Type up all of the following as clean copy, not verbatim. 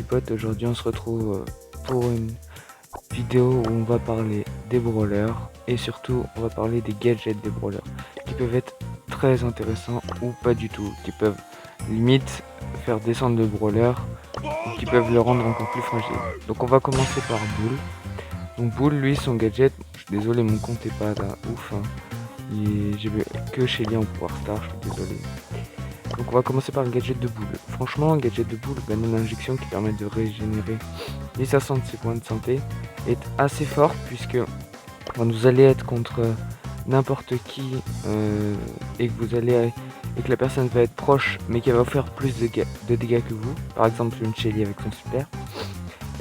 potes, aujourd'hui on se retrouve pour une vidéo où on va parler des brawlers et surtout on va parler des gadgets des brawlers qui peuvent être très intéressants ou pas du tout, qui peuvent limite faire descendre le brawler ou qui peuvent le rendre encore plus fragile. Donc on va commencer par Bull. Donc Bull, lui, son gadget, je suis désolé, mon compte est pas là, ouf, hein. J'ai que Shelly en pouvoir star, je suis désolé. Donc on va commencer par le gadget de Bull. Franchement, le gadget de Bull, une injection qui permet de régénérer 1060 ses points de santé, est assez fort puisque quand vous allez être contre n'importe qui et que la personne va être proche mais qu'elle va faire plus de dégâts que vous, par exemple une Shelly avec son super,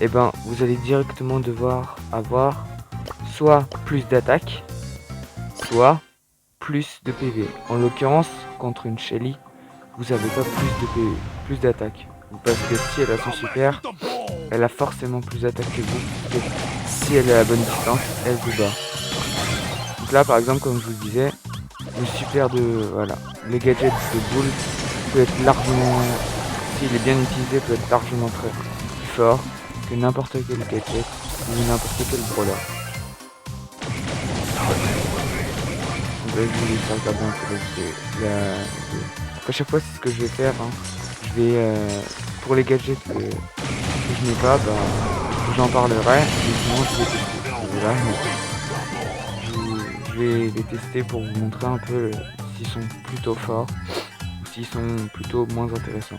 et ben vous allez directement devoir avoir soit plus d'attaque, soit plus de PV. En l'occurrence, contre une Shelly, vous n'avez pas plus de PV, plus d'attaque. Parce que si elle a son super, elle a forcément plus d'attaque que vous. Et si elle est à la bonne distance, elle vous bat. Donc là, par exemple, comme je vous le disais, le super de... Voilà, le gadget de Bull peut être largement... S'il est bien utilisé, peut être largement très plus fort que n'importe quel gadget ou n'importe quel brawler. Donc là, je voulais faire regarder un peu à chaque fois, c'est ce que je vais faire. Hein. Je vais, pour les gadgets que je n'ai pas, j'en parlerai. Et sinon, je vais tester. Voilà, je vais les tester pour vous montrer un peu s'ils sont plutôt forts ou s'ils sont plutôt moins intéressants.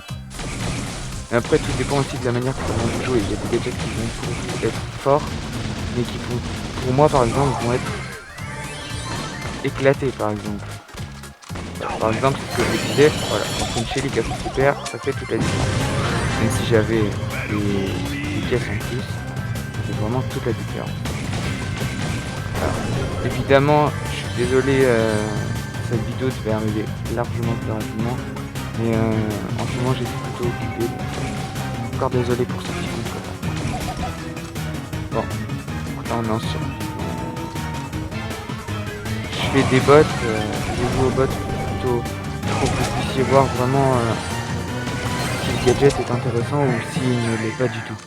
Et après, tout dépend aussi de la manière que vous jouez. Il y a des gadgets qui vont pour vous être forts, mais qui pour moi, par exemple, vont être éclatés, par exemple. Par exemple, ce que je disais, voilà, quand une Shelly qui a son super, ça fait toute la différence. Même si j'avais des pièces en plus, ça fait vraiment toute la différence. Alors, évidemment, je suis désolé, cette vidéo devait arriver largement plus rapidement, mais en ce moment j'étais plutôt occupé, donc encore désolé pour ce petit coup. Bon, là on est en survie. Je fais des bots, je joue aux bots plutôt pour que vous puissiez voir vraiment si le gadget est intéressant ou s'il ne l'est pas du tout.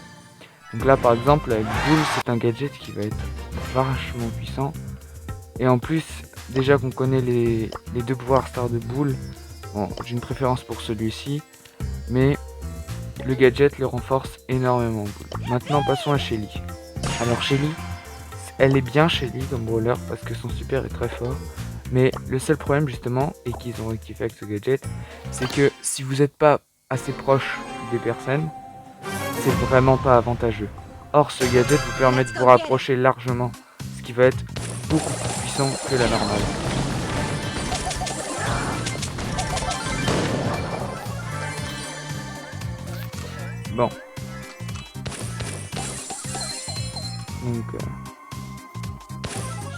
Donc là par exemple avec Bull, c'est un gadget qui va être vachement puissant. Et en plus, déjà qu'on connaît les deux pouvoirs stars de Bull, bon, j'ai une préférence pour celui-ci, mais le gadget le renforce énormément. Bull. Maintenant passons à Shelly. Alors Shelly, elle est bien Shelly comme brawler parce que son super est très fort. Mais le seul problème justement, et qu'ils ont rectifié avec ce gadget, c'est que si vous n'êtes pas assez proche des personnes, c'est vraiment pas avantageux. Or ce gadget vous permet de vous rapprocher largement, ce qui va être beaucoup plus puissant que la normale. Bon. Donc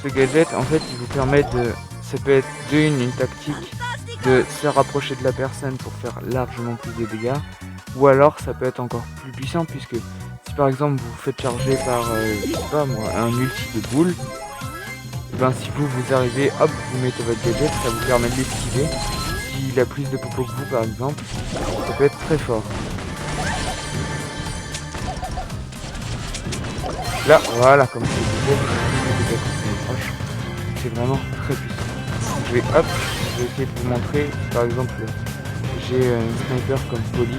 ce gadget en fait il vous permet de... Ça peut être une tactique de se rapprocher de la personne pour faire largement plus de dégâts. Ou alors ça peut être encore plus puissant puisque si par exemple vous vous faites charger par je sais pas moi, un ulti de Bull, et ben si vous arrivez, hop, vous mettez votre gadget, ça vous permet de l'esquiver. S'il a plus de popo que vous par exemple, ça peut être très fort. Là, voilà, comme je disais, c'est vraiment très puissant. Je vais hop, je vais essayer de vous montrer, par exemple, j'ai un sniper comme Polly.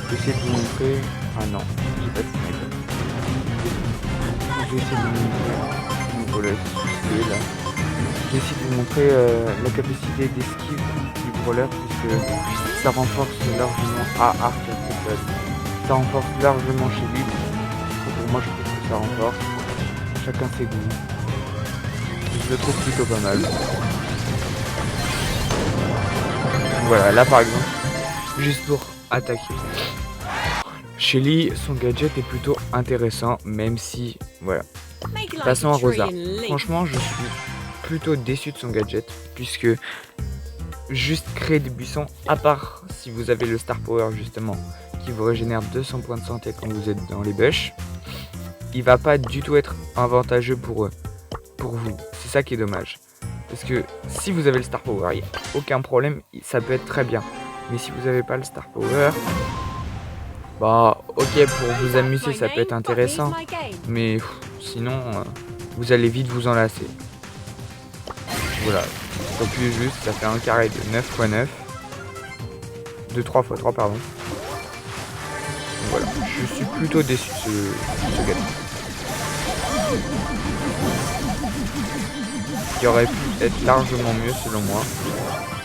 Je vais essayer de vous montrer. Ah non, j'ai pas de sniper. Je vais essayer de vous montrer. Voilà, c'est là. Je vais essayer de vous montrer la capacité d'esquive du brawler puisque ça renforce largement arc ça renforce largement chez lui. Pour moi je trouve que ça renforce. Chacun ses goûts. Je le trouve plutôt pas mal. Voilà, là par exemple, juste pour attaquer. Shelly, son gadget est plutôt intéressant, même si, voilà. Passons à Rosa. Franchement, je suis plutôt déçu de son gadget, puisque juste créer des buissons, à part si vous avez le Star Power justement, qui vous régénère 200 points de santé quand vous êtes dans les bush, il va pas du tout être avantageux pour vous. C'est ça qui est dommage. Parce que si vous avez le Star Power, il n'y a aucun problème, ça peut être très bien. Mais si vous n'avez pas le Star Power, Bah ok, pour vous amuser ça peut être intéressant, mais sinon vous allez vite vous en lasser. Voilà, au plus juste, ça fait un carré de 9 x 9. De 3 x 3 pardon. Donc voilà, je suis plutôt déçu de ce gadget. Qui aurait pu être largement mieux selon moi,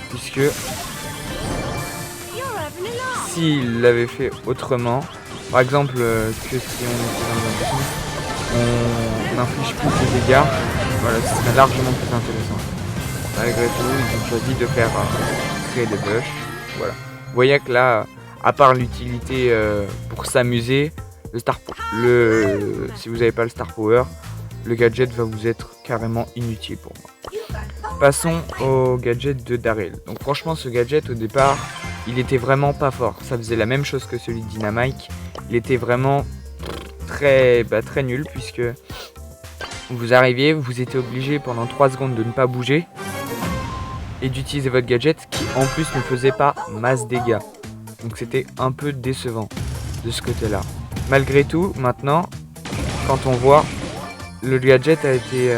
puisque s'il l'avait fait autrement, par exemple que si on inflige plus de dégâts, voilà, ce serait largement plus intéressant. Malgré tout, ils ont choisi de faire créer des bush. Voilà. Vous voyez que là, à part l'utilité pour s'amuser, si vous n'avez pas le Star Power, le gadget va vous être carrément inutile pour moi. Passons au gadget de Daryl. Donc franchement, ce gadget au départ, il était vraiment pas fort. Ça faisait la même chose que celui de Dynamite. Il était vraiment très nul, puisque vous arriviez, vous étiez obligé pendant 3 secondes de ne pas bouger et d'utiliser votre gadget qui en plus ne faisait pas masse dégâts. Donc c'était un peu décevant de ce côté-là. Malgré tout, maintenant, quand on voit, le gadget a été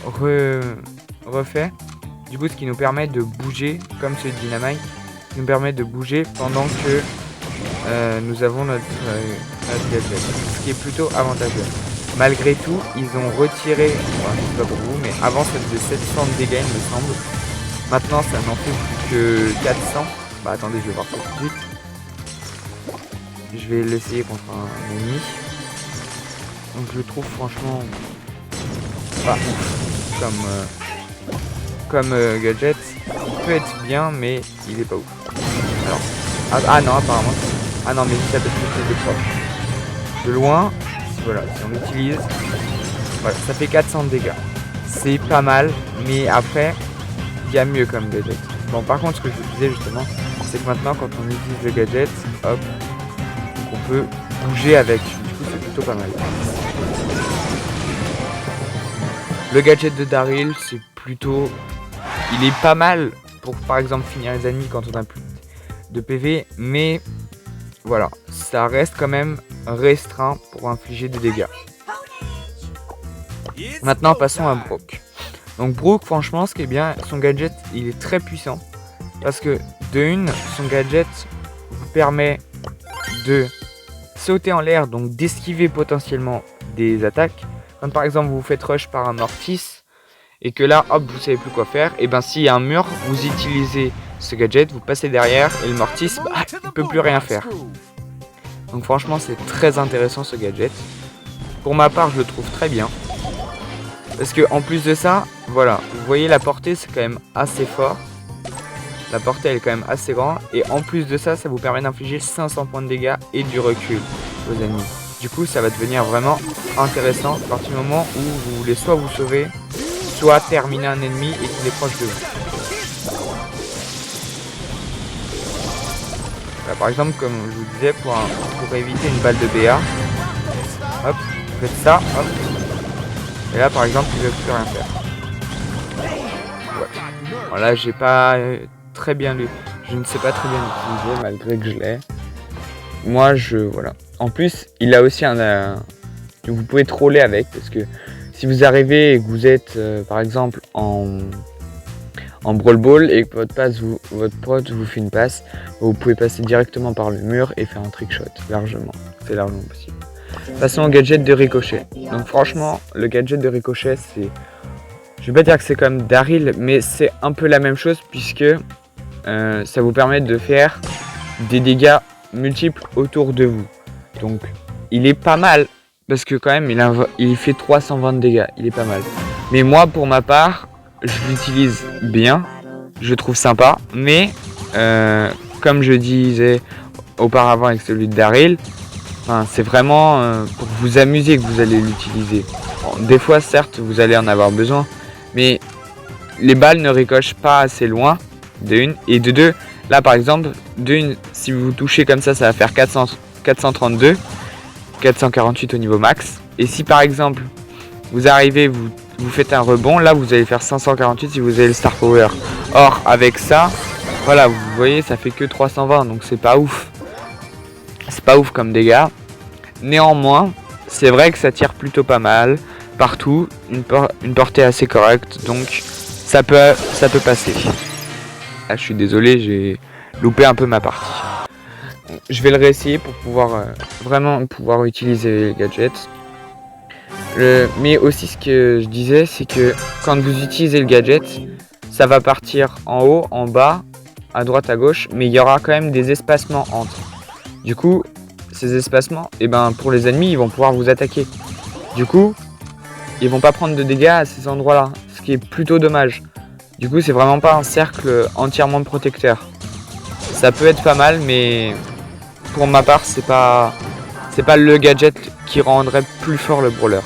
refait. Du coup, ce qui nous permet de bouger, comme ce Dynamite, nous permet de bouger pendant que nous avons notre gadget. Ce qui est plutôt avantageux. Malgré tout, ils ont retiré, enfin, je sais pas pour vous, mais avant ça faisait 700 de dégâts, il me semble. Maintenant, ça n'en fait plus que 400. Bah attendez, je vais voir ça tout de suite. Je vais l'essayer contre un ennemi. Donc je le trouve franchement pas ouf comme gadget. Il peut être bien, mais il est pas ouf. Alors, ah non, apparemment. Ah non, mais ça peut être de proche. De loin, voilà, si on l'utilise, voilà, ça fait 400 de dégâts. C'est pas mal, mais après, il y a mieux comme gadget. Bon, par contre, ce que je vous disais justement, c'est que maintenant, quand on utilise le gadget, hop, on peut bouger avec. Du coup, c'est plutôt pas mal. Le gadget de Daryl, c'est plutôt... Il est pas mal pour, par exemple, finir les ennemis quand on a plus de PV, mais voilà, ça reste quand même restreint pour infliger des dégâts. Maintenant, passons à Brock. Donc Brook, franchement, ce qui est bien, son gadget, il est très puissant. Parce que, de une, son gadget vous permet de sauter en l'air, donc d'esquiver potentiellement des attaques. Comme par exemple, vous vous faites rush par un Mortis, et que là, hop, vous savez plus quoi faire. Et ben, s'il y a un mur, vous utilisez ce gadget, vous passez derrière, et le Mortis, il peut plus rien faire. Donc franchement, c'est très intéressant ce gadget. Pour ma part, je le trouve très bien. Parce que en plus de ça, voilà, vous voyez la portée, c'est quand même assez fort. La portée, elle est quand même assez grande. Et en plus de ça, ça vous permet d'infliger 500 points de dégâts et du recul aux ennemis. Du coup, ça va devenir vraiment intéressant à partir du moment où vous voulez soit vous sauver, soit terminer un ennemi et qu'il est proche de vous. Là, par exemple, comme je vous disais, pour éviter une balle de BA, hop, vous faites ça, hop. Et là, par exemple, il ne peut plus rien faire. Ouais. Voilà, j'ai pas très bien lu. Je ne sais pas très bien l'utiliser malgré que je l'ai. Moi, voilà. En plus, il a aussi vous pouvez troller avec, parce que si vous arrivez et que vous êtes, par exemple, en Brawl Ball et que votre pote vous fait une passe, vous pouvez passer directement par le mur et faire un trick shot, largement. C'est largement possible. Passons au gadget de Ricochet. Donc franchement, le gadget de Ricochet, c'est... Je vais pas dire que c'est comme Daryl, mais c'est un peu la même chose, puisque ça vous permet de faire des dégâts multiples autour de vous. Donc, il est pas mal, parce que quand même, il fait 320 de dégâts. Il est pas mal. Mais moi, pour ma part, je l'utilise bien. Je trouve sympa. Mais, comme je disais auparavant avec celui de Daryl, c'est vraiment pour vous amuser que vous allez l'utiliser. Bon, des fois, certes, vous allez en avoir besoin. Mais les balles ne ricochent pas assez loin, de une. Et de deux, là par exemple, de une, si vous touchez comme ça, ça va faire 432, 448 au niveau max. Et si par exemple, vous arrivez, vous faites un rebond, là vous allez faire 548 si vous avez le Star Power. Or, avec ça, voilà, vous voyez, ça fait que 320, donc c'est pas ouf. c'est pas ouf comme dégâts. Néanmoins, c'est vrai que ça tire plutôt pas mal partout, une portée assez correcte, donc ça peut passer. Ah, je suis désolé, j'ai loupé un peu ma partie. Je vais le réessayer pour pouvoir vraiment pouvoir utiliser les gadgets. Mais aussi ce que je disais, c'est que quand vous utilisez le gadget, ça va partir en haut, en bas, à droite, à gauche, mais il y aura quand même des espacements entre. Du coup, ces espacements, pour les ennemis, ils vont pouvoir vous attaquer. Du coup, ils vont pas prendre de dégâts à ces endroits-là, ce qui est plutôt dommage. Du coup, c'est vraiment pas un cercle entièrement protecteur. Ça peut être pas mal, mais pour ma part, c'est pas le gadget qui rendrait plus fort le brawler.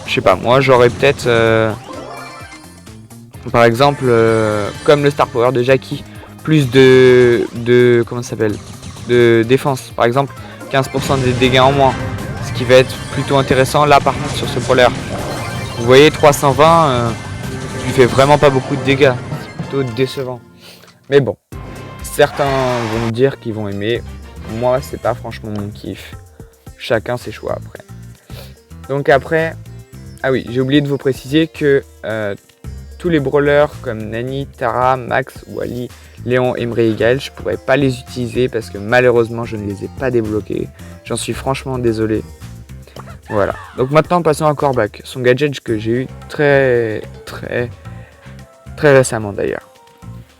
Je sais pas, moi j'aurais peut-être par exemple comme le Star Power de Jackie, plus de comment ça s'appelle, de défense, par exemple 15% des dégâts en moins, ce qui va être plutôt intéressant là par contre sur ce brawler. Vous voyez 320 il fait vraiment pas beaucoup de dégâts, c'est plutôt décevant. Mais bon, certains vont me dire qu'ils vont aimer, moi c'est pas franchement mon kiff. Chacun ses choix après. Donc après, ah oui, j'ai oublié de vous préciser que tous les brawlers comme Nani, Tara, Max, Wally, Léon, Emery et Gaël, je pourrais pas les utiliser parce que malheureusement je ne les ai pas débloqués. J'en suis franchement désolé. Voilà. Donc maintenant passons à Corbac, son gadget que j'ai eu très récemment d'ailleurs.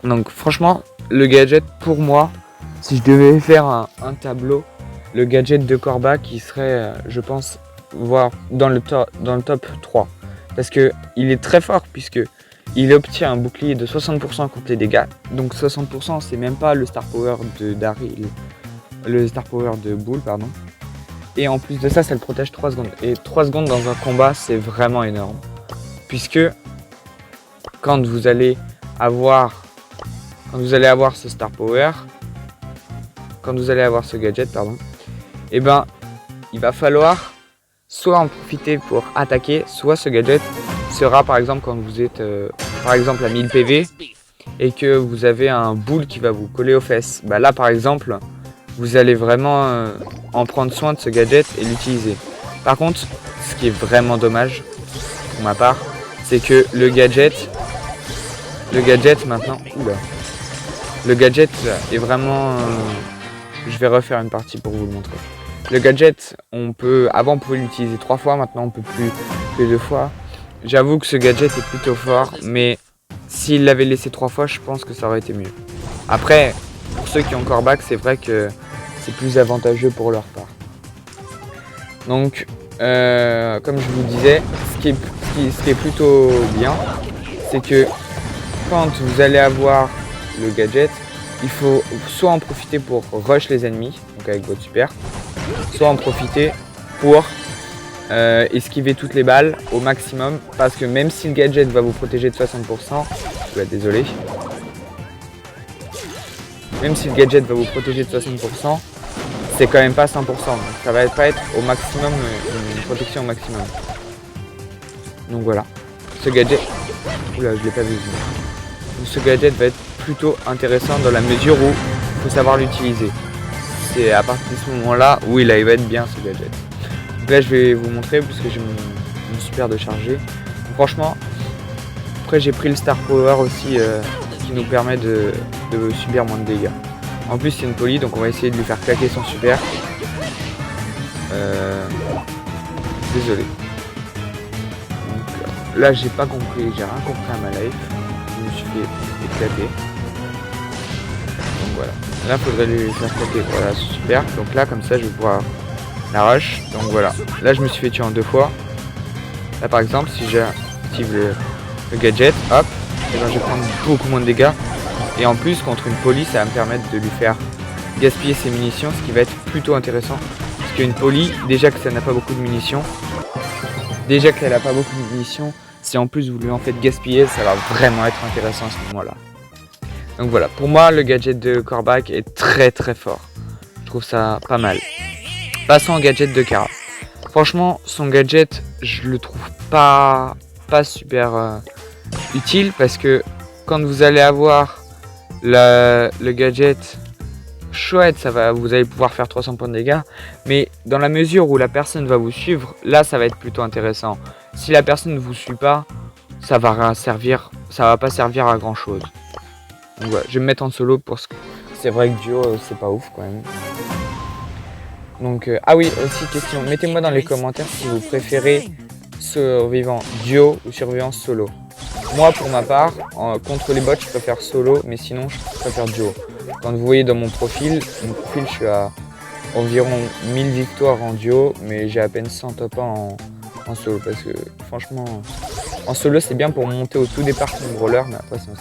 Donc franchement, le gadget pour moi, si je devais faire un tableau, le gadget de Corbac qui serait, je pense, voire dans le top 3. Parce que il est très fort puisque il obtient un bouclier de 60% contre les dégâts. Donc 60% c'est même pas le Star Power de Daryl, le Star Power de Bull pardon. Et en plus de ça, ça le protège 3 secondes. Et 3 secondes dans un combat, c'est vraiment énorme. Puisque quand vous allez avoir ce Star Power, quand vous allez avoir ce gadget pardon, il va falloir soit en profiter pour attaquer, soit ce gadget sera par exemple quand vous êtes par exemple à 1000 PV et que vous avez un boule qui va vous coller aux fesses. Là par exemple, vous allez vraiment en prendre soin de ce gadget et l'utiliser. Par contre, ce qui est vraiment dommage pour ma part, c'est que le gadget maintenant, le gadget est vraiment, je vais refaire une partie pour vous le montrer. Le gadget, avant on pouvait l'utiliser 3 fois, maintenant on peut plus que 2 fois. J'avoue que ce gadget est plutôt fort, mais s'il l'avait laissé 3 fois, je pense que ça aurait été mieux. Après, pour ceux qui ont Corbac, c'est vrai que c'est plus avantageux pour leur part. Donc, comme je vous disais, ce qui est plutôt bien, c'est que quand vous allez avoir le gadget, il faut soit en profiter pour rush les ennemis, donc avec votre super, soit en profiter pour esquiver toutes les balles au maximum, parce que même si le gadget va vous protéger de 60%, désolé, même si le gadget va vous protéger de 60%, c'est quand même pas 100%, donc ça va pas être au maximum, une protection au maximum. Donc voilà, ce gadget, oula je l'ai pas vu, ce gadget va être plutôt intéressant dans la mesure où il faut savoir l'utiliser. C'est à partir de ce moment-là où il va être bien ce gadget. Donc là je vais vous montrer puisque j'ai mon super de charger. Donc, franchement, après j'ai pris le Star Power aussi qui nous permet de subir moins de dégâts. En plus c'est une poly, donc on va essayer de lui faire claquer son super. Désolé. Donc, là j'ai pas compris, j'ai rien compris à ma life. Je me suis fait éclater. Donc voilà. Là faudrait lui faire claquer. Voilà, super. Donc là comme ça je vais pouvoir la rush. Donc voilà. Là je me suis fait tuer en 2 fois. Là par exemple si j'active le gadget, hop, et je vais prendre beaucoup moins de dégâts. Et en plus contre une poly ça va me permettre de lui faire gaspiller ses munitions, ce qui va être plutôt intéressant. Parce qu'une poly, déjà que ça n'a pas beaucoup de munitions, si en plus vous lui en faites gaspiller, ça va vraiment être intéressant à ce moment-là. Donc voilà, pour moi le gadget de Corbac est très fort. Je trouve ça pas mal. Passons au gadget de Kara. Franchement, son gadget, je le trouve pas super utile parce que quand vous allez avoir le gadget chouette, vous allez pouvoir faire 300 points de dégâts, mais dans la mesure où la personne va vous suivre, là ça va être plutôt intéressant. Si la personne ne vous suit pas, ça va pas servir à grand chose. Donc voilà, je vais me mettre en solo parce que c'est vrai que duo c'est pas ouf quand même. Donc ah oui, aussi question, mettez-moi dans les commentaires si vous préférez survivant duo ou survivant solo. Moi pour ma part, contre les bots je préfère solo, mais sinon je préfère duo. Quand vous voyez dans mon profil, je suis à environ 1000 victoires en duo, mais j'ai à peine 100 top 1 en solo, parce que franchement, en solo c'est bien pour monter au tout départ comme brawler, mais après c'est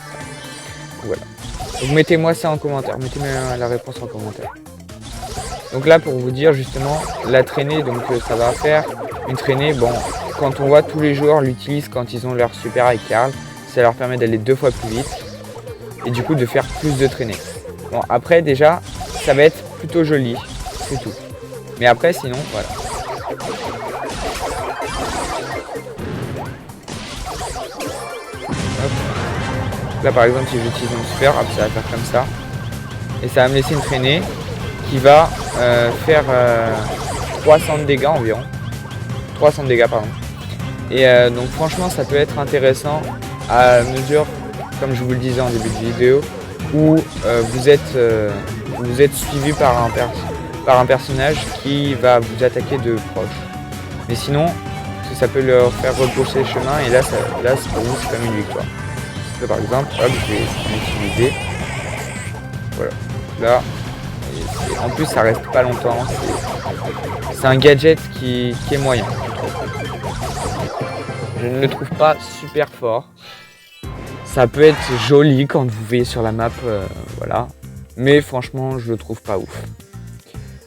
voilà. Donc mettez-moi ça en commentaire, mettez-moi la réponse en commentaire. Donc là pour vous dire justement, la traînée, donc ça va faire une traînée, bon, quand on voit tous les joueurs l'utilisent quand ils ont leur super avec Karl, ça leur permet d'aller 2 fois plus vite, et du coup de faire plus de traînées. Bon après déjà, ça va être plutôt joli, c'est tout. Mais après sinon, voilà. Hop. Là par exemple si j'utilise mon super, hop, ça va faire comme ça. Et ça va me laisser une traînée qui va faire 300 de dégâts environ. 300 de dégâts pardon. Et donc franchement ça peut être intéressant à mesure, comme je vous le disais en début de vidéo, où vous êtes suivi par un personnage qui va vous attaquer de proche. Mais sinon, ça peut leur faire repousser le chemin et là c'est pour vous c'est comme une victoire. Là, par exemple, hop, je vais l'utiliser. Voilà. Là, en plus ça reste pas longtemps. C'est un gadget qui est moyen. Je ne le trouve pas super fort. Ça peut être joli quand vous voyez sur la map, voilà. Mais franchement, je le trouve pas ouf.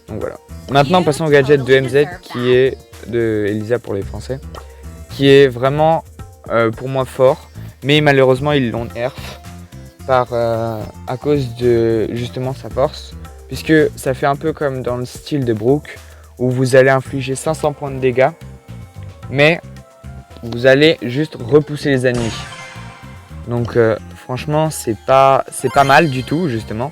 Donc voilà. Maintenant, passons au gadget de MZ, qui est de Elisa pour les Français, qui est vraiment pour moi fort. Mais malheureusement, ils l'ont nerf à cause de justement sa force, puisque ça fait un peu comme dans le style de Brook, où vous allez infliger 500 points de dégâts, mais vous allez juste repousser les ennemis. Donc franchement c'est pas mal du tout justement.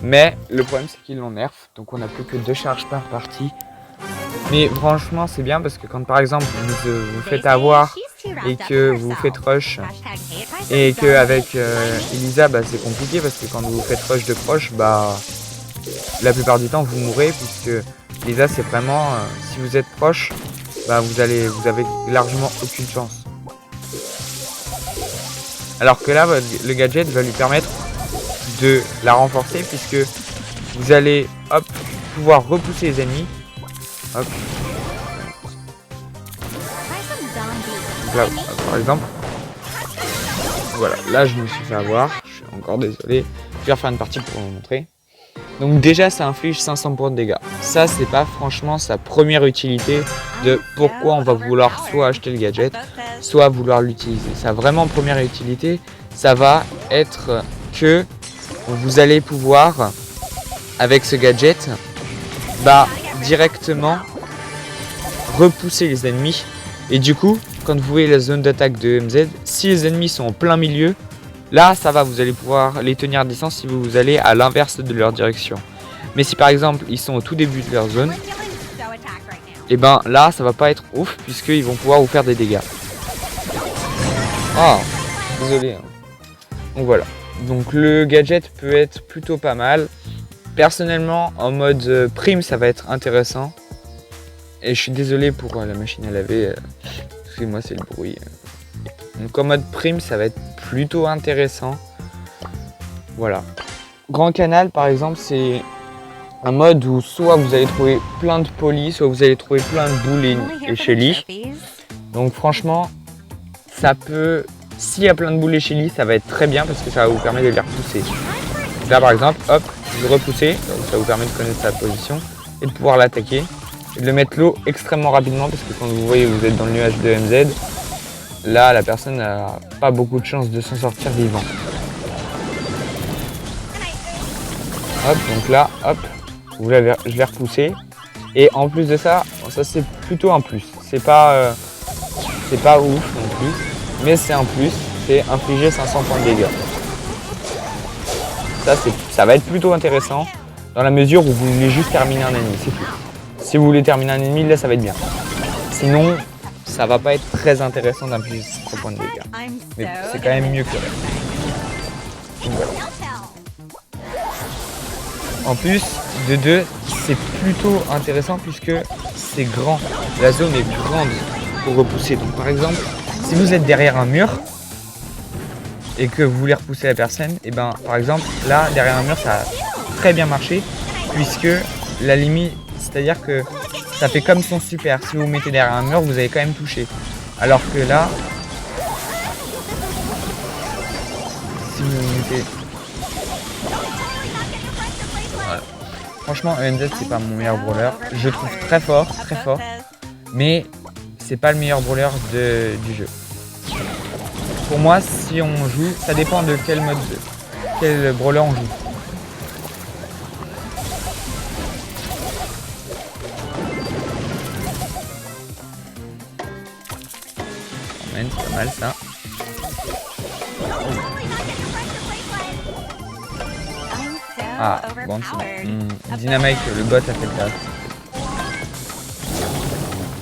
Mais le problème c'est qu'ils l'ont nerf. Donc on n'a plus que 2 charges par partie. Mais franchement c'est bien parce que quand par exemple vous faites avoir et que vous faites rush et que avec Elisa c'est compliqué parce que quand vous faites rush de proche la plupart du temps vous mourrez, puisque Elisa c'est vraiment si vous êtes proche vous avez largement aucune chance. Alors que là, le gadget va lui permettre de la renforcer, puisque vous allez pouvoir repousser les ennemis. Hop. Donc là, par exemple. Voilà, là je me suis fait avoir. Je suis encore désolé. Je vais refaire une partie pour vous montrer. Donc déjà ça inflige 500 points de dégâts. Ça c'est pas franchement sa première utilité de pourquoi on va vouloir soit acheter le gadget, soit vouloir l'utiliser. Sa vraiment première utilité, ça va être que vous allez pouvoir, avec ce gadget, directement repousser les ennemis. Et du coup, quand vous voyez la zone d'attaque de MZ, si les ennemis sont en plein milieu, là ça va, vous allez pouvoir les tenir à distance si vous allez à l'inverse de leur direction. Mais si par exemple ils sont au tout début de leur zone, et là ça va pas être ouf, puisqu'ils vont pouvoir vous faire des dégâts. Ah, désolé. Donc voilà. Donc le gadget peut être plutôt pas mal. Personnellement en mode prime ça va être intéressant. Et je suis désolé pour la machine à laver. Excusez-moi c'est le bruit. Donc en mode prime ça va être plutôt intéressant. Voilà. Grand Canal par exemple c'est un mode où soit vous allez trouver plein de polis, soit vous allez trouver plein de boules et Shelly. Donc franchement ça peut, s'il y a plein de boules et Shelly, ça va être très bien parce que ça va vous permettre de les repousser. Donc là par exemple, hop, vous le repoussez, ça vous permet de connaître sa position et de pouvoir l'attaquer. Et de le mettre l'eau extrêmement rapidement parce que quand vous voyez vous êtes dans le nuage de MZ, là la personne n'a pas beaucoup de chance de s'en sortir vivant. Hop, donc là, hop, je l'ai repoussé. Et en plus de ça, ça c'est plutôt un plus. C'est pas ouf non plus, mais c'est un plus, c'est infliger 500 points de dégâts. Ça va être plutôt intéressant. Dans la mesure où vous voulez juste terminer un ennemi, c'est tout. Si vous voulez terminer un ennemi, là ça va être bien. Sinon, ça va pas être très intéressant d'infliger 3 points de dégâts. Mais c'est quand même mieux que le reste. Donc, voilà. En plus, de 2, c'est plutôt intéressant puisque c'est grand. La zone est grande pour repousser. Donc par exemple, si vous êtes derrière un mur et que vous voulez repousser la personne, et ben par exemple là derrière un mur ça a très bien marché puisque la limite, c'est-à-dire que ça fait comme son super. Si vous vous mettez derrière un mur, vous avez quand même touché. Alors que là, si vous vous mettez... Voilà. Franchement, ENZ c'est pas mon meilleur brawler. Je le trouve très fort, mais c'est pas le meilleur brawler du jeu. Pour moi, si on joue, ça dépend de quel mode, quel brawler on joue. C'est pas mal ça. Ah, bon, c'est bon. Dynamite, le bot a fait le taf.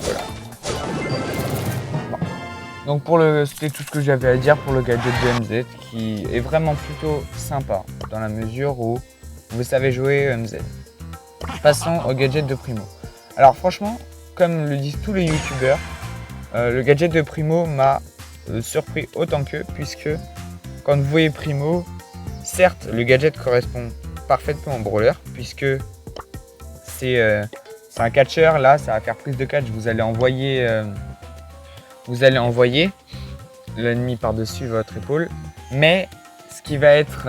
Voilà. Bon. Donc c'était tout ce que j'avais à dire pour le gadget de MZ, qui est vraiment plutôt sympa, dans la mesure où vous savez jouer MZ. Passons au gadget de Primo. Alors franchement, comme le disent tous les youtubeurs, le gadget de Primo m'a surpris autant qu'eux, puisque quand vous voyez Primo, certes le gadget correspond parfaitement au brawler, puisque c'est un catcheur. Là ça va faire prise de catch, vous allez envoyer l'ennemi par-dessus votre épaule, mais ce qui va être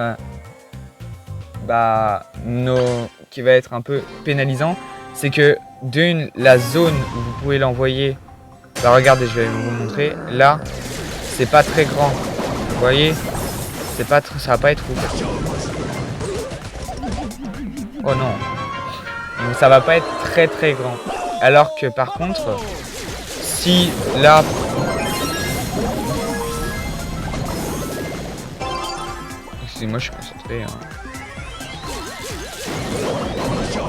qui va être un peu pénalisant, c'est que d'une, la zone où vous pouvez l'envoyer, bah regardez, je vais vous montrer, là c'est pas très grand, vous voyez, c'est pas ça va pas être ouf. Oh non, donc ça va pas être très grand, alors que par contre si là excusez-moi, je suis concentré hein.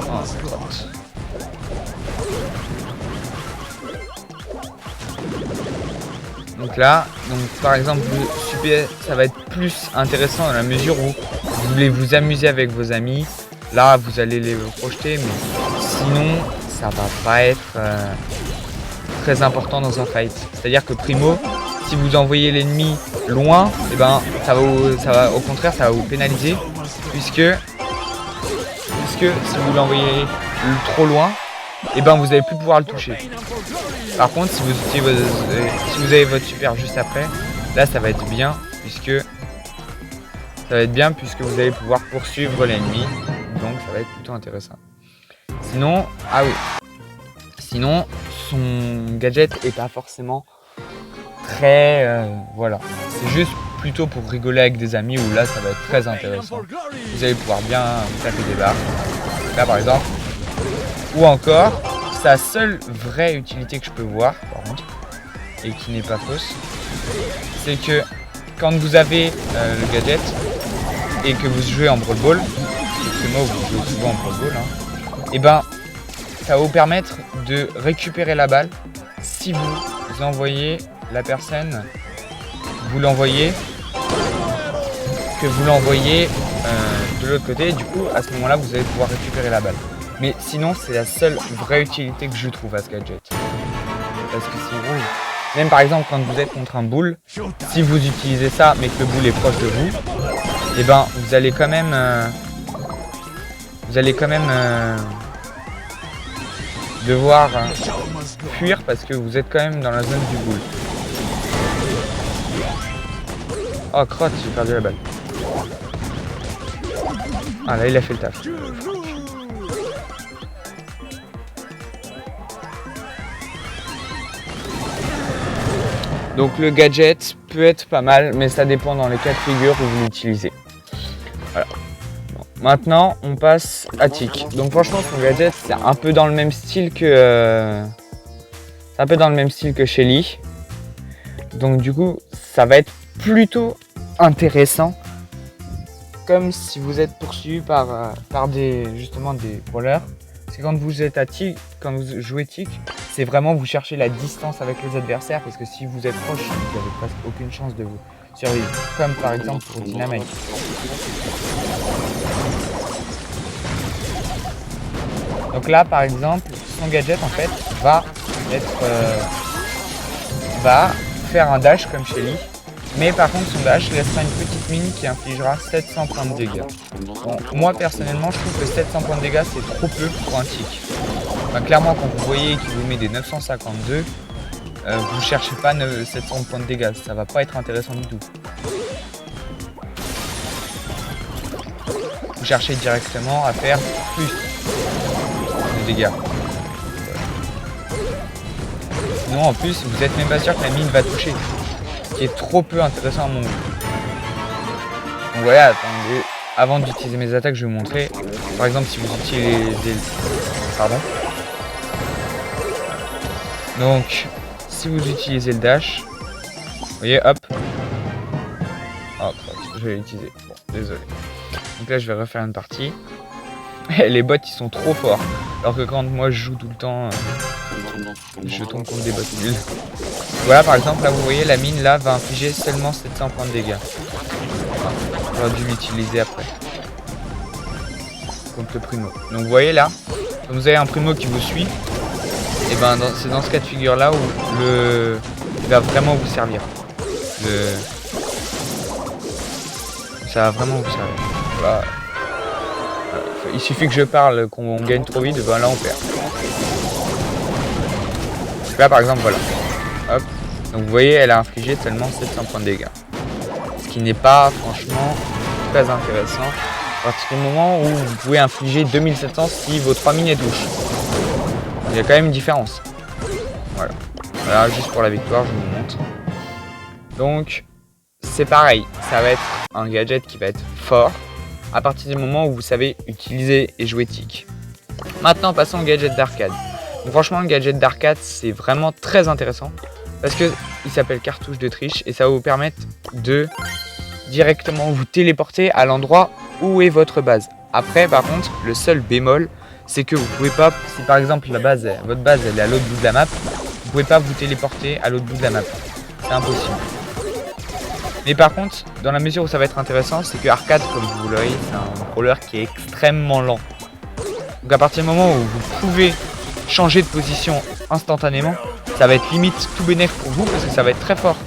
Oh, donc là, par exemple, super, ça va être plus intéressant dans la mesure où vous voulez vous amuser avec vos amis. Là, vous allez les projeter, mais sinon, ça va pas être très important dans un fight. C'est-à-dire que Primo, si vous envoyez l'ennemi loin, et ben, ça va au contraire, ça va vous pénaliser, puisque si vous l'envoyez trop loin, et ben vous allez plus pouvoir le toucher. Par contre, si vous avez votre super juste après, là ça va être bien puisque vous allez pouvoir poursuivre l'ennemi. Donc ça va être plutôt intéressant. Sinon, ah oui. Sinon, son gadget est pas forcément très voilà. C'est juste plutôt pour rigoler avec des amis où là ça va être très intéressant. Vous allez pouvoir bien taper des barres. Là par exemple. Ou encore, sa seule vraie utilité que je peux voir, par contre, et qui n'est pas fausse, c'est que quand vous avez le gadget et que vous jouez en Brawl Ball, c'est moi vous jouez souvent en Brawl Ball, hein, et ben ça va vous permettre de récupérer la balle si vous envoyez la personne, que vous l'envoyez de l'autre côté, et du coup à ce moment-là vous allez pouvoir récupérer la balle. Mais sinon, c'est la seule vraie utilité que je trouve à ce gadget. Parce que sinon, même par exemple, quand vous êtes contre un bull, si vous utilisez ça, mais que le bull est proche de vous, et ben, vous allez quand même devoir fuir parce que vous êtes quand même dans la zone du bull. Oh, crotte, j'ai perdu la balle. Ah, là, il a fait le taf. Donc le gadget peut être pas mal, mais ça dépend dans les cas de figure où vous l'utilisez. Voilà. Bon. Maintenant, on passe à Tic. Donc franchement, son gadget, c'est un peu dans le même style que Shelly. Donc du coup, ça va être plutôt intéressant comme si vous êtes poursuivi par justement des brawlers. C'est quand vous êtes à tic, quand vous jouez tic, c'est vraiment vous cherchez la distance avec les adversaires parce que si vous êtes proche, vous n'avez presque aucune chance de vous survivre. Comme par exemple pour Dynamite. Donc là par exemple, son gadget en fait va faire un dash comme Shelly. Mais par contre son dash laissera une petite mine qui infligera 700 points de dégâts. Bon, moi personnellement je trouve que 700 points de dégâts c'est trop peu pour un tic. Enfin, clairement quand vous voyez qu'il vous met des 952, vous cherchez pas 700 points de dégâts, ça va pas être intéressant du tout. Vous cherchez directement à faire plus de dégâts. Sinon en plus vous êtes même pas sûr que la mine va toucher. Qui est trop peu intéressant à mon goût. Donc voilà, attendez, avant d'utiliser mes attaques, je vais vous montrer. Par exemple, si vous utilisez... Pardon. Donc, si vous utilisez le dash, vous voyez, hop. Oh, je vais l'utiliser. Bon, désolé. Donc là, je vais refaire une partie. Les bots, ils sont trop forts. Alors que quand moi, je joue tout le temps, je tombe contre des bots nuls. Voilà, par exemple, là, vous voyez, la mine, là, va infliger seulement 700 points de dégâts. Enfin, j'aurais dû l'utiliser après. Contre le primo. Donc, vous voyez, là, quand vous avez un primo qui vous suit, et ben, c'est dans ce cas de figure-là où il va vraiment vous servir. Ça va vraiment vous servir. Voilà. Il suffit que je parle, qu'on gagne trop vite, ben là, on perd. Là, par exemple, voilà. Hop. Donc vous voyez, elle a infligé seulement 700 points de dégâts. Ce qui n'est pas franchement très intéressant. À partir du moment où vous pouvez infliger 2700 si vos 3 mines touchent. Il y a quand même une différence. Voilà. Voilà, juste pour la victoire, je vous montre. Donc, c'est pareil. Ça va être un gadget qui va être fort à partir du moment où vous savez utiliser et jouer tic. Maintenant, passons au gadget d'arcade. Franchement, le gadget d'arcade, c'est vraiment très intéressant parce qu'il s'appelle cartouche de triche et ça va vous permettre de directement vous téléporter à l'endroit où est votre base. Après, par contre, le seul bémol, c'est que vous pouvez pas, si par exemple votre base elle est à l'autre bout de la map, vous pouvez pas vous téléporter à l'autre bout de la map. C'est impossible. Mais par contre, dans la mesure où ça va être intéressant, c'est que Arcade, comme vous le voyez, c'est un brawler qui est extrêmement lent. Donc à partir du moment où vous pouvez changer de position instantanément, ça va être limite tout bénéf pour vous parce que ça va être très fort.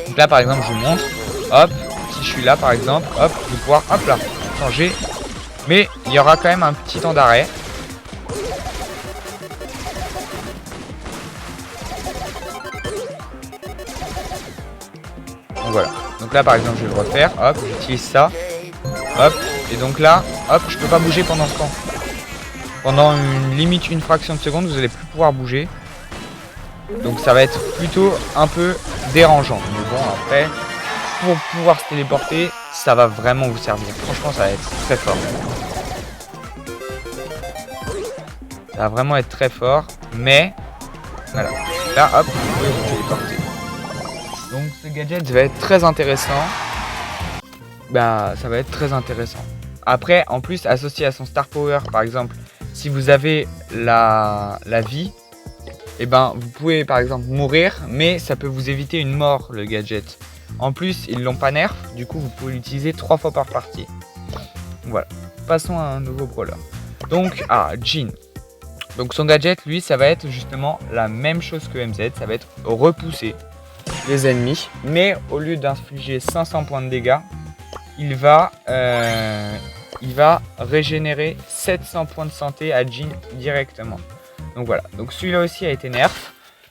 Donc là par exemple je vous montre, hop, si je suis là par exemple, hop, je vais pouvoir hop là, changer. Mais il y aura quand même un petit temps d'arrêt. Donc voilà. Donc là par exemple je vais le refaire, hop, j'utilise ça, hop, et donc là, hop, je peux pas bouger pendant ce temps. Pendant une fraction de seconde, vous allez plus pouvoir bouger. Donc ça va être plutôt un peu dérangeant. Mais bon, après, pour pouvoir se téléporter, ça va vraiment vous servir. Franchement, ça va être très fort. Ça va vraiment être très fort. Mais, voilà. Là, hop, vous pouvez vous téléporter. Donc ce gadget va être très intéressant. Bah, ça va être très intéressant. Après, en plus, associé à son Star Power, par exemple, si vous avez la vie, et ben vous pouvez par exemple mourir, mais ça peut vous éviter une mort le gadget. En plus, ils l'ont pas nerf, du coup vous pouvez l'utiliser 3 fois par partie. Voilà. Passons à un nouveau brawler. Donc, Jhin. Donc son gadget, lui, ça va être justement la même chose que MZ, ça va être repousser les ennemis, mais au lieu d'infliger 500 points de dégâts, il va régénérer 700 points de santé à Jhin directement. Donc voilà, donc celui-là aussi a été nerf.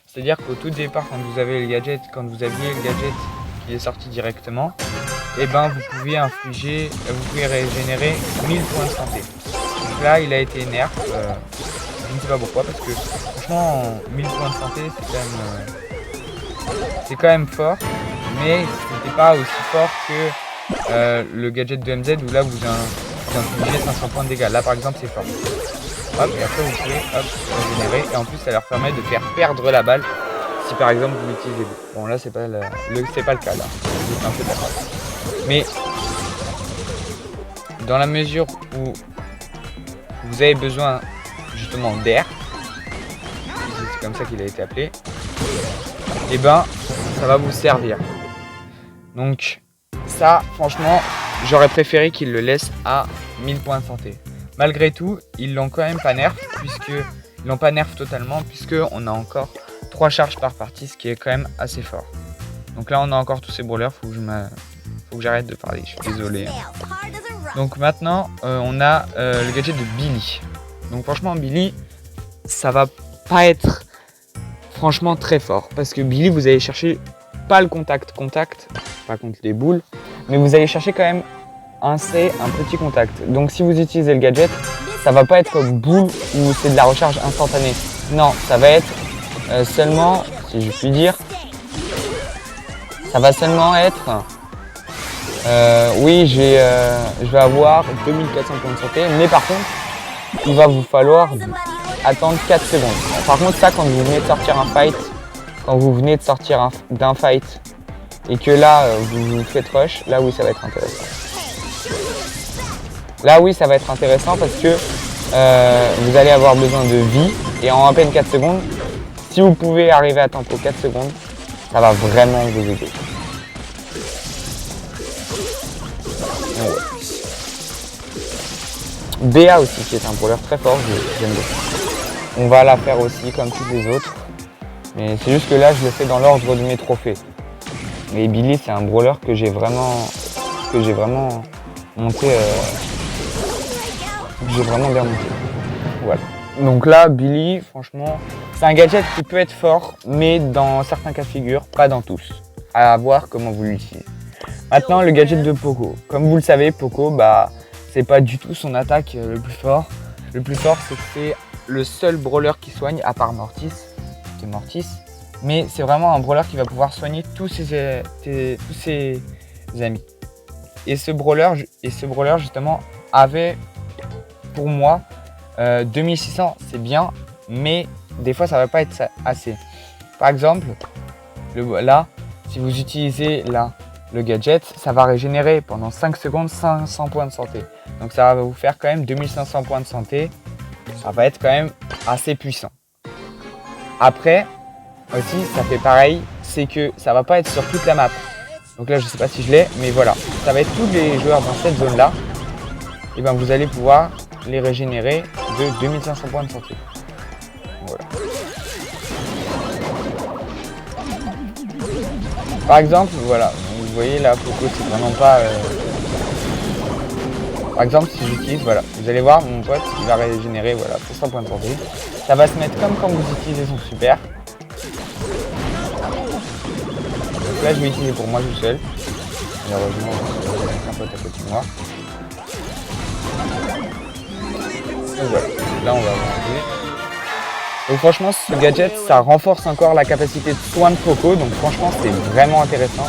C'est-à-dire qu'au tout départ, quand vous aviez le gadget qui est sorti directement, et ben vous pouvez régénérer 1000 points de santé. Donc là, il a été nerf. Je ne sais pas pourquoi, parce que franchement, 1000 points de santé, c'est quand même fort, mais c'était pas aussi fort que le gadget de MZ où là vous infligez 500 points de dégâts. Là par exemple c'est fort. Hop, et après vous pouvez régénérer et en plus ça leur permet de faire perdre la balle si par exemple vous l'utilisez. Bon là c'est pas le cas là. Mais dans la mesure où vous avez besoin justement d'air, c'est comme ça qu'il a été appelé, et ben ça va vous servir. Donc ça, franchement, j'aurais préféré qu'ils le laissent à 1000 points de santé. Malgré tout, ils l'ont quand même pas nerf, ils l'ont pas nerf totalement, puisque on a encore 3 charges par partie, ce qui est quand même assez fort. Donc là, on a encore tous ces brawlers, faut que j'arrête de parler, je suis désolé. Donc maintenant, on a le gadget de Billy. Donc franchement, Billy, ça va pas être franchement très fort, parce que Billy, vous allez chercher pas le contact, pas contre les boules, mais vous allez chercher quand même un petit contact. Donc si vous utilisez le gadget, ça va pas être comme boule où c'est de la recharge instantanée. Non, ça va être seulement, si je puis dire, ça va seulement être, oui, je vais avoir 2400 points de santé, mais par contre, il va vous falloir attendre 4 secondes. Par contre, ça, quand vous venez de sortir un fight, d'un fight, et que là, vous faites rush, là oui, ça va être intéressant. Là oui, ça va être intéressant parce que vous allez avoir besoin de vie, et en à peine 4 secondes, si vous pouvez arriver à tempo 4 secondes, ça va vraiment vous aider. BA aussi, qui est un brawler très fort, j'aime bien. On va la faire aussi comme tous les autres, mais c'est juste que là, je le fais dans l'ordre de mes trophées. Et Billy, c'est un brawler que j'ai vraiment monté, j'ai vraiment bien monté. Voilà. Donc là, Billy, franchement, c'est un gadget qui peut être fort, mais dans certains cas de figure, pas dans tous. À voir comment vous l'utilisez. Maintenant, le gadget de Poco. Comme vous le savez, Poco, bah, c'est pas du tout son attaque le plus fort. Le plus fort, c'est que c'est le seul brawler qui soigne, à part Mortis, qui est Mortis. Mais c'est vraiment un brawler qui va pouvoir soigner tous ses amis. Et ce brawler justement avait, pour moi, 2600, c'est bien, mais des fois ça va pas être assez. Par exemple, là, si vous utilisez là le gadget, ça va régénérer pendant 5 secondes 500 points de santé. Donc ça va vous faire quand même 2500 points de santé. Ça va être quand même assez puissant. Après, aussi, ça fait pareil, c'est que ça va pas être sur toute la map. Donc là, je sais pas si je l'ai, mais voilà. Ça va être tous les joueurs dans cette zone-là. Et ben vous allez pouvoir les régénérer de 2500 points de santé. Voilà. Par exemple, voilà, vous voyez là, Poco, c'est vraiment pas... Par exemple, si j'utilise, voilà, vous allez voir, mon pote, il va régénérer, voilà, 100 points de santé. Ça va se mettre comme quand vous utilisez son super. Donc là, je vais utiliser pour moi tout seul. Malheureusement, j'ai un pote à côté de moi. Donc voilà, là, on va avancer. Donc franchement, ce gadget, ça renforce encore la capacité de soin de Poco. Donc franchement, c'est vraiment intéressant.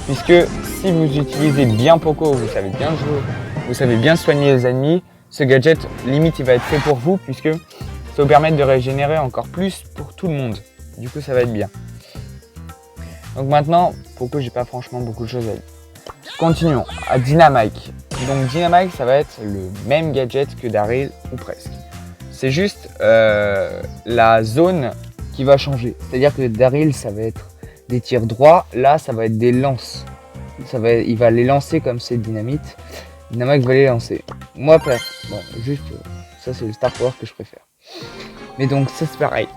Puisque si vous utilisez bien Poco, vous savez bien jouer, vous savez bien soigner les ennemis, ce gadget, limite, il va être fait pour vous, puisque ça va vous permettre de régénérer encore plus pour tout le monde. Du coup, ça va être bien. Donc maintenant, Poco, j'ai pas franchement beaucoup de choses à dire. Continuons à Dynamike. Donc Dynamike, ça va être le même gadget que Daryl, ou presque. C'est juste la zone qui va changer. C'est-à-dire que Daryl, ça va être des tirs droits. Là, ça va être des lances. Il va les lancer comme c'est dynamite. Dynamite va les lancer. Moi, bon, juste, ça c'est le Star Power que je préfère. Mais donc, ça c'est pareil.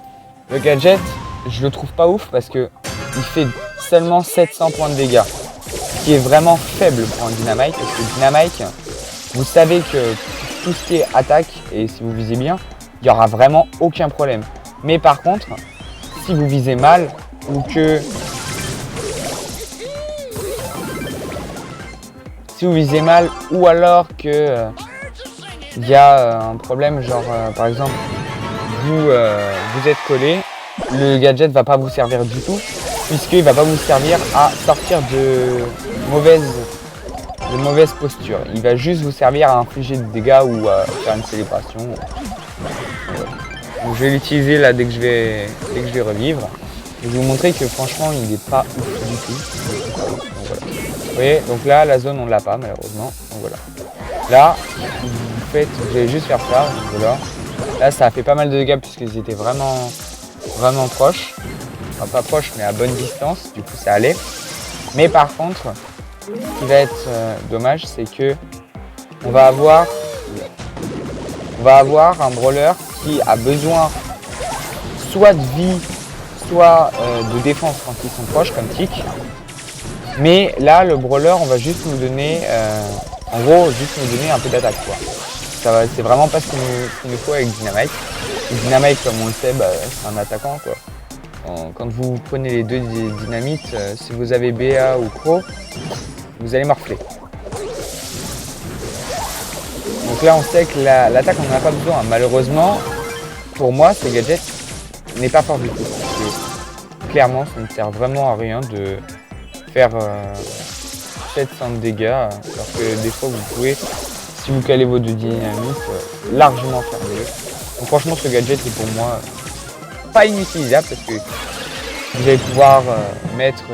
Le gadget, je le trouve pas ouf parce que il fait seulement 700 points de dégâts. Ce qui est vraiment faible pour un Dynamite. Parce que Dynamite, vous savez que tout ce qui est attaque, et si vous visez bien, il n'y aura vraiment aucun problème. Mais par contre, si vous visez mal, ou que... Si vous visez mal, ou alors que il y a un problème, genre par exemple, vous êtes collé, le gadget va pas vous servir du tout, puisqu'il va pas vous servir à sortir de mauvaise posture. Il va juste vous servir à infliger des dégâts ou à faire une célébration. Donc, je vais l'utiliser là dès que je vais revivre. Et vous montrer que franchement il n'est pas ouf du tout. Donc, voilà. Vous voyez, donc là la zone on ne l'a pas malheureusement. Donc voilà. Là, vous allez juste faire ça, voilà. Là, ça a fait pas mal de dégâts puisqu'ils étaient vraiment proches. Enfin, pas proches, mais à bonne distance, du coup ça allait. Mais par contre, ce qui va être dommage, c'est que on va avoir un brawler qui a besoin soit de vie, soit de défense quand ils sont proches, comme Tic. Mais là, le brawler, on va juste nous donner, en gros, juste nous donner un peu d'attaque, quoi. C'est vraiment pas ce qu'il nous faut avec Dynamite. Et Dynamite, comme on le sait, c'est un attaquant, quoi. Quand vous prenez les deux dynamites, si vous avez BA ou Crow, vous allez morfler. Donc là, on sait que l'attaque, on n'en a pas besoin. Malheureusement, pour moi, ce gadget n'est pas fort du tout. Parce que, clairement, ça ne sert vraiment à rien de faire 700 de dégâts, alors que des fois, vous pouvez, si vous calez vos deux dynamites, largement faire mieux. Donc franchement, ce gadget est pour moi pas inutilisable parce que vous allez pouvoir mettre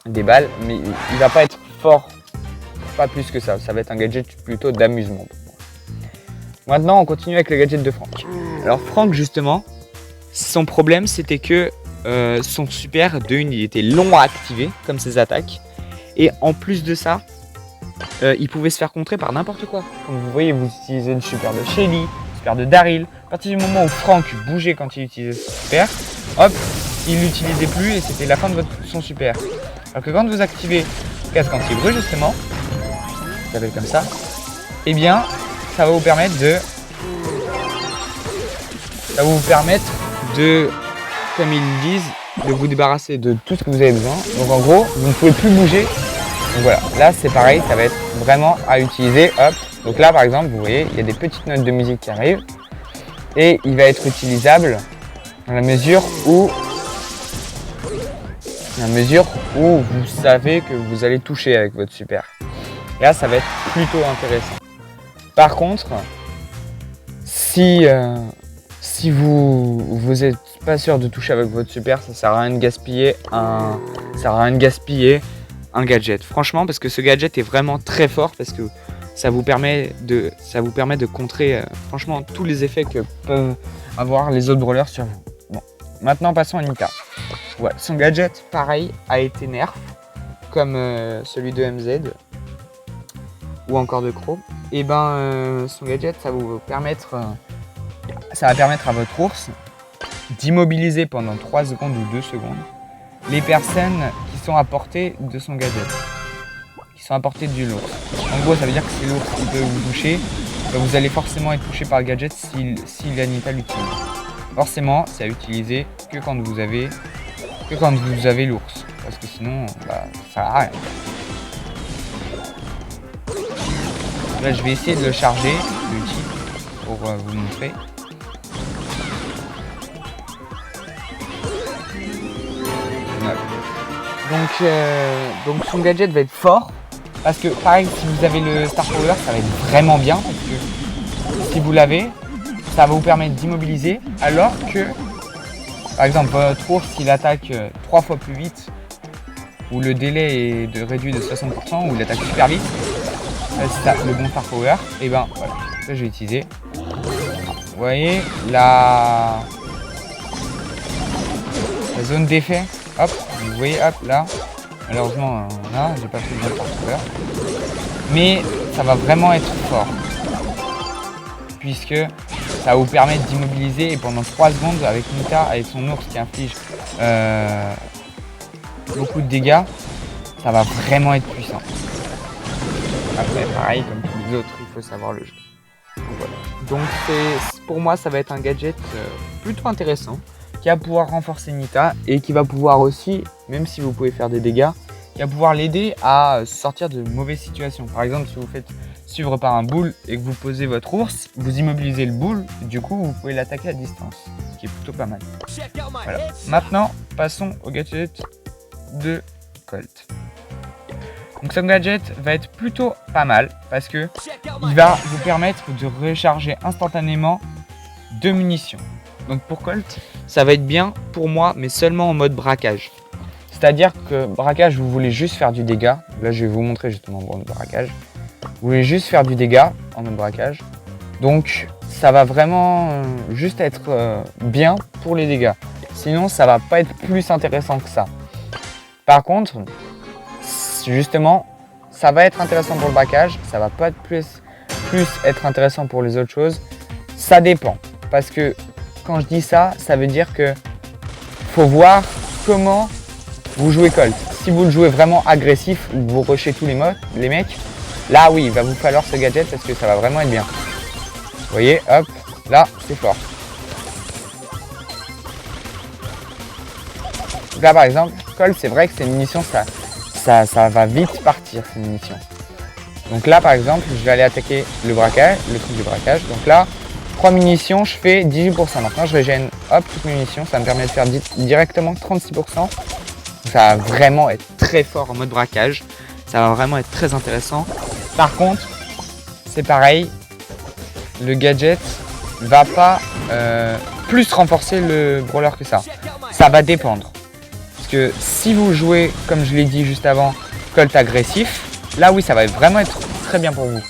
des balles, mais il va pas être fort, pas plus que ça. Ça va être un gadget plutôt d'amusement pour moi. Maintenant, on continue avec le gadget de Franck. Alors Franck, justement, son problème c'était que son super, de une, il était long à activer, comme ses attaques, et en plus de ça, il pouvait se faire contrer par n'importe quoi. Comme vous voyez, vous utilisez le super de Shelly, le super de Daryl. À partir du moment où Franck bougeait quand il utilisait son super, hop, il l'utilisait plus et c'était la fin de son super. Alors que quand vous activez casque anti-bruit, justement, ça s'appelle comme ça, eh bien, ça va vous permettre de, comme ils disent, de vous débarrasser de tout ce que vous avez besoin. Donc en gros, vous ne pouvez plus bouger. Donc voilà, là c'est pareil, ça va être vraiment à utiliser. Hop. Donc là par exemple, vous voyez, il y a des petites notes de musique qui arrivent. Et il va être utilisable dans la mesure où vous savez que vous allez toucher avec votre super. Et là ça va être plutôt intéressant. Par contre, si vous n'êtes pas sûr de toucher avec votre super, ça sert à rien de gaspiller un gadget. Franchement, parce que ce gadget est vraiment très fort, parce que ça vous permet de contrer franchement tous les effets que peuvent avoir les autres brawlers sur vous. Bon, maintenant passons à Nita. Ouais, son gadget, pareil, a été nerf, comme celui de MZ ou encore de Crow. Et son gadget, ça va permettre à votre ours d'immobiliser pendant 3 secondes ou 2 secondes les personnes qui sont à portée de son gadget, qui sont à portée de l'ours. En gros, ça veut dire que si l'ours peut vous toucher, vous allez forcément être touché par le gadget si la Nita l'utilise. Forcément, c'est à utiliser que quand vous avez l'ours, parce que sinon, ça sert à rien. Là, je vais essayer de le charger, l'outil, pour vous montrer. Donc son gadget va être fort, parce que pareil, si vous avez le Star Power, ça va être vraiment bien, parce que si vous l'avez, ça va vous permettre d'immobiliser, alors que par exemple votre ours, s'il attaque 3 fois plus vite, où le délai est réduit de 60%, où il attaque super vite, c'est le bon Star Power, et voilà, ça je vais utiliser. Vous voyez la zone d'effet, hop, vous voyez, hop, là, malheureusement, là, j'ai pas pris le bon Star Power, mais ça va vraiment être fort, puisque ça va vous permettre d'immobiliser, et pendant 3 secondes avec Nita, avec son ours qui inflige beaucoup de dégâts, ça va vraiment être puissant. Après, pareil, comme tous les autres, il faut savoir le jeu. Donc, voilà. Donc pour moi, ça va être un gadget plutôt intéressant, qui va pouvoir renforcer Nita, et qui va pouvoir aussi, même si vous pouvez faire des dégâts, qui va pouvoir l'aider à sortir de mauvaises situations. Par exemple, si vous faites suivre par un bull et que vous posez votre ours, vous immobilisez le bull, et du coup vous pouvez l'attaquer à distance, ce qui est plutôt pas mal. Voilà. Maintenant, passons au gadget de Colt. Donc ce gadget va être plutôt pas mal, parce que il va vous permettre de recharger instantanément 2 munitions. Donc pour Colt, ça va être bien pour moi, mais seulement en mode braquage. C'est-à-dire que braquage, vous voulez juste faire du dégât. Là, je vais vous montrer justement le braquage. Vous voulez juste faire du dégât en mode braquage. Donc ça va vraiment juste être bien pour les dégâts. Sinon ça va pas être plus intéressant que ça. Par contre, justement, ça va être intéressant pour le braquage. Ça va pas être plus être intéressant pour les autres choses. Ça dépend. Parce que quand je dis ça, ça veut dire que faut voir comment vous jouez Colt. Si vous le jouez vraiment agressif ou vous rushez tous les mecs, là oui, il va vous falloir ce gadget parce que ça va vraiment être bien. Vous voyez, hop, là, c'est fort. Donc là par exemple, Colt, c'est vrai que c'est une munition, ça va vite partir, c'est une munition. Donc là par exemple, je vais aller attaquer le braquage, le truc du braquage. Donc là, 3 munitions, je fais 18%. Maintenant je régène, hop, toutes mes munitions, ça me permet de faire directement 36%. Ça va vraiment être très fort en mode braquage. Ça va vraiment être très intéressant. Par contre, c'est pareil, le gadget va pas plus renforcer le brawler que ça. Ça va dépendre. Parce que si vous jouez, comme je l'ai dit juste avant, Colt agressif, là oui, ça va vraiment être très bien pour vous.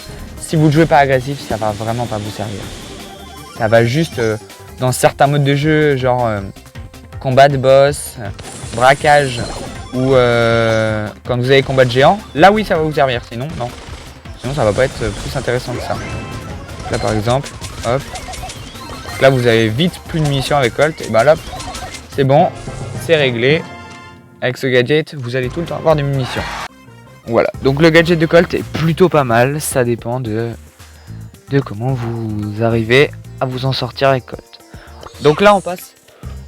Si vous ne jouez pas agressif, ça va vraiment pas vous servir. Ça va juste, dans certains modes de jeu, genre combat de boss, braquage, ou quand vous avez combat de géant, là oui, ça va vous servir. Sinon, non. Sinon, ça va pas être plus intéressant que ça. Là, par exemple, hop. Là, vous avez vite plus de munitions avec Colt. Et bah là, c'est bon, c'est réglé. Avec ce gadget, vous allez tout le temps avoir des munitions. Voilà, donc le gadget de Colt est plutôt pas mal. Ça dépend de comment vous arrivez à vous en sortir avec Colt. Donc là, on passe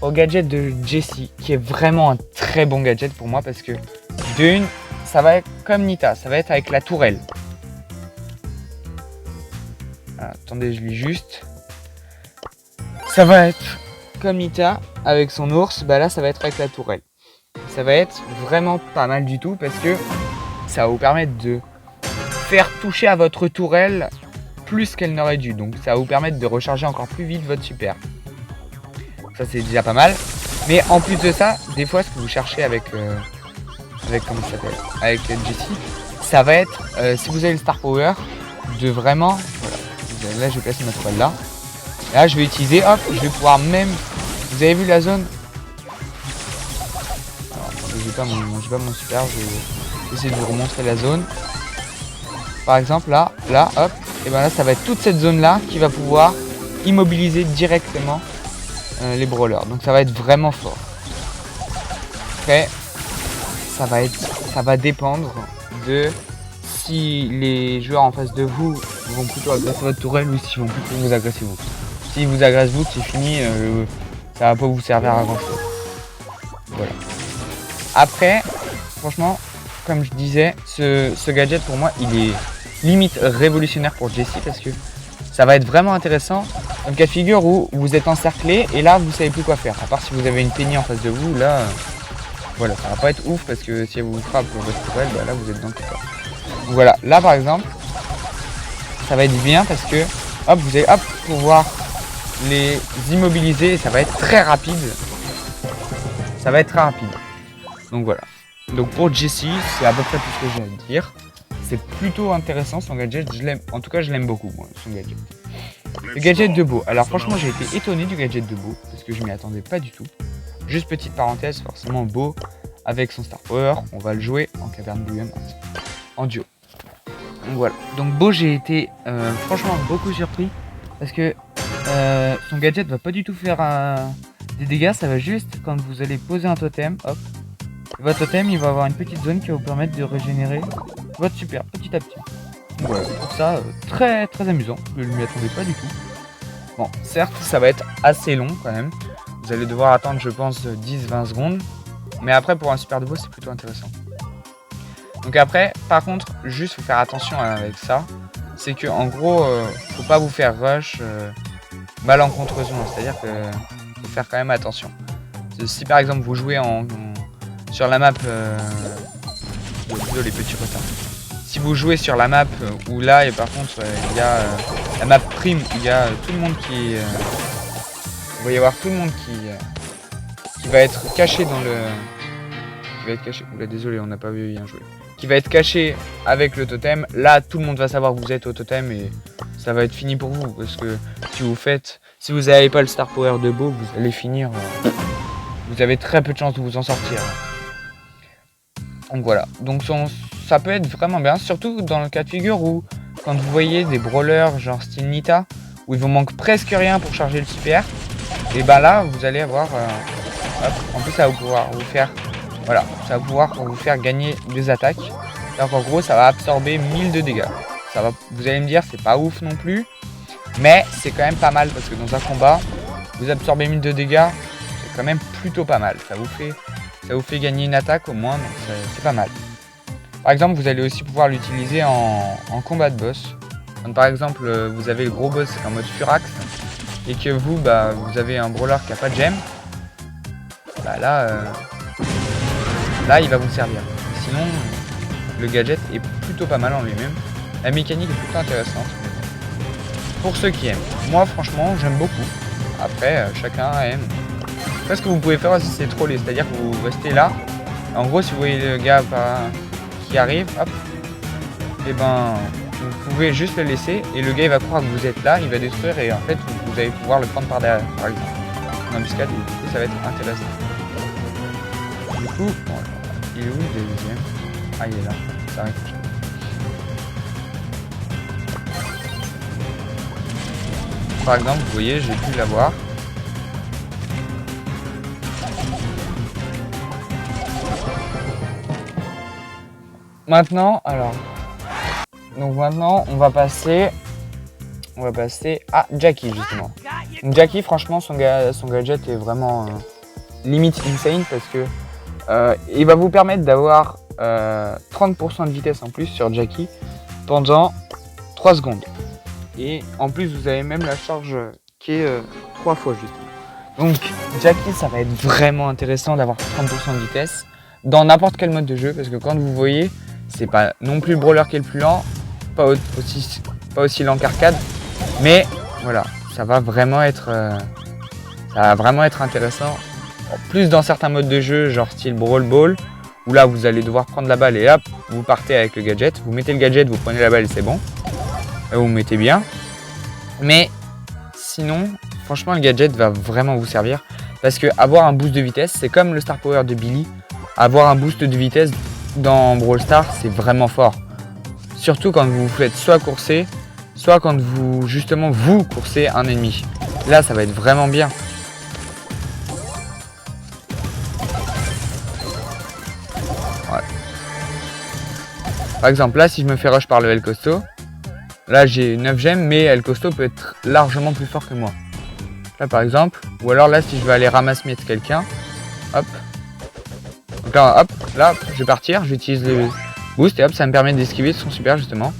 au gadget de Jessie, qui est vraiment un très bon gadget pour moi parce que d'une, ça va être comme Nita, ça va être avec la tourelle. Ah, attendez, je lis juste. Ça va être comme Nita avec son ours, bah là ça va être avec la tourelle. Ça va être vraiment pas mal du tout parce que ça va vous permettre de faire toucher à votre tourelle plus qu'elle n'aurait dû. Donc ça va vous permettre de recharger encore plus vite votre super. Ça c'est déjà pas mal. Mais en plus de ça, des fois ce que vous cherchez avec comment ça s'appelle, avec Jessie, ça va être si vous avez le Star Power de vraiment, voilà, là je vais placer ma tourelle là. Là je vais utiliser, hop, je vais pouvoir même, vous avez vu la zone. J'ai pas mon super, je vais essayer de vous remontrer la zone. Par exemple là, hop, et ben là ça va être toute cette zone là qui va pouvoir immobiliser directement les brawlers. Donc ça va être vraiment fort. Après, ça va dépendre de si les joueurs en face de vous vont plutôt agresser votre tourelle ou s'ils vont plutôt vous agresser vous. Si vous agressez vous, c'est fini, ça va pas vous servir à grand chose. Voilà. Après, franchement, comme je disais, ce gadget pour moi, il est limite révolutionnaire pour Jessie parce que ça va être vraiment intéressant dans le cas de figure où vous êtes encerclé et là vous savez plus quoi faire. À part si vous avez une Penny en face de vous, là, voilà, ça va pas être ouf parce que si elle vous frappe votre tourelle, bah là vous êtes dans le coup. Donc voilà, là par exemple, ça va être bien parce que hop, vous allez pouvoir les immobiliser et ça va être très rapide. Ça va être très rapide. Donc voilà. Donc pour Jessie, c'est à peu près tout ce que j'ai à dire. C'est plutôt intéressant son gadget, je l'aime. En tout cas, je l'aime beaucoup, moi, son gadget. Le gadget de Beau. Alors franchement, j'ai été étonné du gadget de Beau parce que je m'y attendais pas du tout. Juste petite parenthèse, forcément Beau avec son Star Power, on va le jouer en caverne bouillonnante en duo. Donc voilà. Donc Beau, j'ai été franchement beaucoup surpris parce que son gadget va pas du tout faire des dégâts, ça va juste quand vous allez poser un totem, hop. Votre totem, il va avoir une petite zone qui va vous permettre de régénérer votre super petit à petit. Donc voilà, pour ça, très très amusant. Je ne m'y attendais pas du tout. Bon, certes, ça va être assez long quand même. Vous allez devoir attendre, je pense, 10-20 secondes. Mais après, pour un super de Beau, c'est plutôt intéressant. Donc après, par contre, juste faut faire attention avec ça. C'est que en gros, faut pas vous faire rush malencontreusement. C'est-à-dire que faut faire quand même attention. Si par exemple vous jouez sur la map, désolé petit retard. Si vous jouez sur la map où là et par contre il y a la map prime, il y a tout le monde qui, il va y avoir tout le monde qui va être caché dans le, qui va être caché. Oula, désolé, on n'a pas vu bien jouer. qui va être caché avec le totem. Là, tout le monde va savoir que vous êtes au totem et ça va être fini pour vous. Parce que si vous n'avez pas le Star Power de Beau, vous allez finir. Vous avez très peu de chances de vous en sortir. Donc voilà. Donc ça peut être vraiment bien, surtout dans le cas de figure où, quand vous voyez des brawlers genre style Nita, où il vous manque presque rien pour charger le super, et ben là, vous allez avoir. Hop, en plus, ça va pouvoir vous faire. Voilà, ça va pouvoir vous faire gagner des attaques. Donc en gros, ça va absorber 1000 de dégâts. Vous allez me dire, c'est pas ouf non plus, mais c'est quand même pas mal parce que dans un combat, vous absorbez 1000 de dégâts, c'est quand même plutôt pas mal. Ça vous fait gagner une attaque au moins, donc c'est pas mal. Par exemple, vous allez aussi pouvoir l'utiliser en combat de boss. Quand par exemple, vous avez le gros boss en mode Furax et que vous avez un brawler qui a pas de gemme, bah là, il va vous servir. Sinon, le gadget est plutôt pas mal en lui-même. La mécanique est plutôt intéressante. Pour ceux qui aiment. Moi, franchement, j'aime beaucoup. Après, chacun aime. Après, ce que vous pouvez faire aussi, c'est troller. C'est-à-dire que vous restez là. En gros, si vous voyez le gars qui arrive, hop, et ben, vous pouvez juste le laisser. Et le gars, il va croire que vous êtes là. Il va détruire. Et en fait, vous allez pouvoir le prendre par derrière, par exemple. En embuscade. Et du coup, ça va être intéressant. Du coup, bon, il est où le deuxième? Ah, il est là. Ça arrive. Par exemple, vous voyez, j'ai pu l'avoir. Maintenant, on va passer à Jackie justement. Donc Jackie, franchement, son gadget est vraiment limite insane parce que il va vous permettre d'avoir 30% de vitesse en plus sur Jackie pendant 3 secondes. Et en plus, vous avez même la charge qui est 3 fois juste. Donc Jackie, ça va être vraiment intéressant d'avoir 30% de vitesse dans n'importe quel mode de jeu parce que quand vous voyez, c'est pas non plus le brawler qui est le plus lent, pas aussi lent qu'arcade, mais voilà, ça va vraiment être intéressant. En plus dans certains modes de jeu, genre style Brawl Ball, où là vous allez devoir prendre la balle et hop, vous partez avec le gadget, vous mettez le gadget, vous prenez la balle et c'est bon. Là vous mettez bien. Mais sinon, franchement le gadget va vraiment vous servir parce que avoir un boost de vitesse, c'est comme le Star Power de Billy. Avoir un boost de vitesse dans Brawl Stars, c'est vraiment fort. Surtout quand vous faites soit courser, soit quand vous coursez un ennemi. Là, ça va être vraiment bien. Voilà. Par exemple, là, si je me fais rush par le El Costo, là j'ai 9 gemmes, mais El Costo peut être largement plus fort que moi. Là, par exemple, ou alors là, si je veux aller ramasser quelqu'un, hop. Donc là, hop, là, je vais partir, j'utilise le boost et hop, ça me permet d'esquiver son super justement.